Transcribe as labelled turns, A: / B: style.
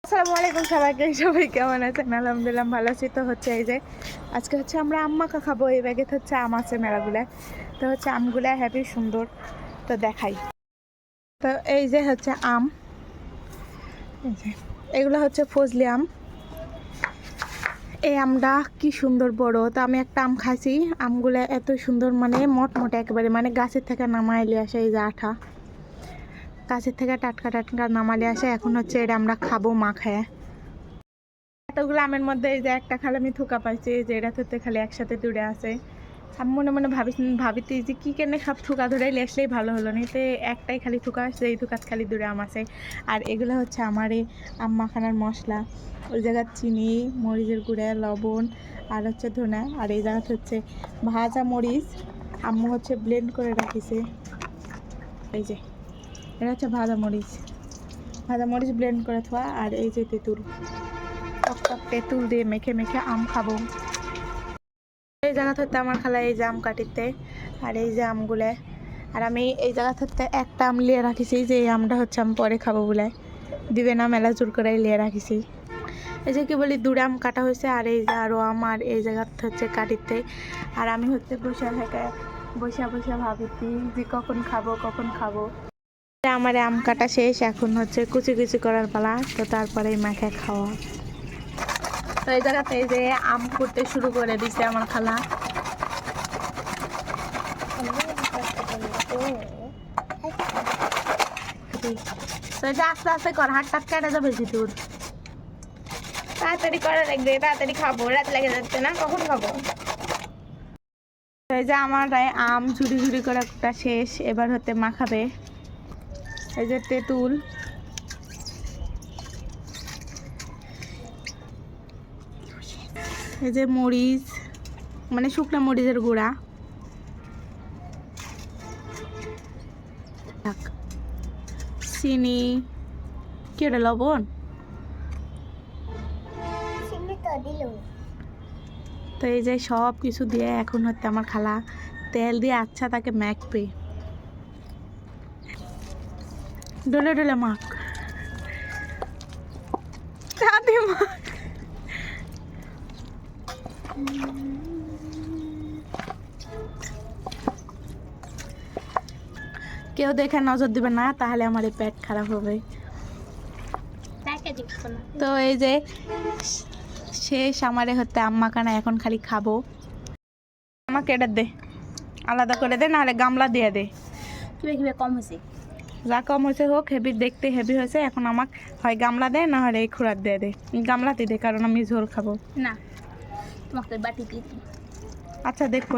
A: আসসালামু আলাইকুম সবাইকে, সবাই কেমন আছেন? আলহামদুলিল্লাহ ভালো আছি। তো হচ্ছে এই যে আজকে হচ্ছে আমরা আম মাখা খাবো। এই ব্যাগে হচ্ছে আম আছে মেলাগুলায়। তো হচ্ছে আমগুলা হেবি সুন্দর, তো দেখাই। তো এই যে হচ্ছে আম, এই যে এগুলো হচ্ছে ফজলি আম। এই আমটা কি সুন্দর বড়। তো আমি একটা আম খাইছি, আমগুলা এত সুন্দর, মানে মটমটে একেবারে, মানে গাছের থেকে নামাইলে আসে। এই যে আঠা গাছের থেকে টাটকা টাটকা নামালে আসে। এখন হচ্ছে এটা আমরা খাবো মাখায়। এতগুলো আমের মধ্যে এই যে একটা খালি আমি থোকা পাইছি, যে এটা ধরতে খালি একসাথে দূরে আছে। আমি মনে মনে ভাবিতে যে কি কেনে সব থোকা ধরে লেসলেই ভালো হলো, নিতে একটাই খালি থোকা আসছে, এই থোকাত খালি দূরে আম আছে। আর এগুলো হচ্ছে আমার এই আম মাখানোর মশলা। ওই জায়গার চিনি, মরিচের গুঁড়া, লবণ আর হচ্ছে ধনা। আর এই জায়গাতে হচ্ছে ভাজা মরিচ, আম্মু হচ্ছে ব্লেন্ড করে রাখিছে। এই যে এটা হচ্ছে ভাজা মরিচ ব্লেন্ড করে থোয়া। আর এই যে তেঁতুল, তেঁতুল দিয়ে মেখে মেখে আম খাবো। এই জায়গা থেকে আমার খালা এই যে আম কাটিতে, আর এই যে আমগুলো। আর আমি এই জায়গা থেকে একটা আম লিয়ে রাখিছি, যে এই আমটা হচ্ছে আমি পরে খাবো বলে দিবে না, মেলা জোর করে লিয়ে রাখিছি। এই যে কি বলি, দূরে আম কাটা হয়েছে। আর এই যে আরও আম, আর এই জায়গাতে হচ্ছে কাটিতে। আর আমি হচ্ছে বসে ভাবিতি যে কখন খাবো। আমার আম কাটা শেষ, এখন হচ্ছে কুচি কুচি করার পালা। তো তারপরে মাখে খাওয়া। তো এই জায়গাতে এই যে আম করতে শুরু করে দিছে আমার খালা। তো এটা আস্তে আস্তে কর, হাতটা কেটে যাবে জিতুর। তাড়াতাড়ি করা লাগবে, তাড়াতাড়ি খাবো, রাত লেগে যাচ্ছে না, কখন খাবো। এই যে আমার আম ঝুড়ি ঝুড়ি করে একটা শেষ, এবার হতে মাখাবে। এই যে তেঁতুল, এই যে মরিচ, মানে শুকনো মরিচের গুঁড়া, চিনি, কি ওটা লবণ, তো এই যে সব কিছু দিয়ে এখন হচ্ছে আমার খালা তেল দিয়ে আচ্ছা তাকে মাখবে। ডলে ডলে মাখ, মাখ। কেউ দেখে নজর দিবে না, তাহলে আমার এই পেট খারাপ হবে। তো এই যে শেষ আমারে হতে আম্মা কানা, এখন খালি খাবো। আমাকে এটা দে, আলাদা করে দে, নাহলে গামলা দিয়ে দে।
B: কিভাবে কম হয়েছে,
A: যা কম হয়েছে হোক, হেভি দেখতে হেভি হয়েছে। এখন আমাকে হয় গামলা দে, না হলে এই খুরাত দিয়ে দে। গামলাতে দে, কারণ আমি ঝোল খাবো
B: না তোমাকে বাটি দিয়ে।
A: আচ্ছা দেখো।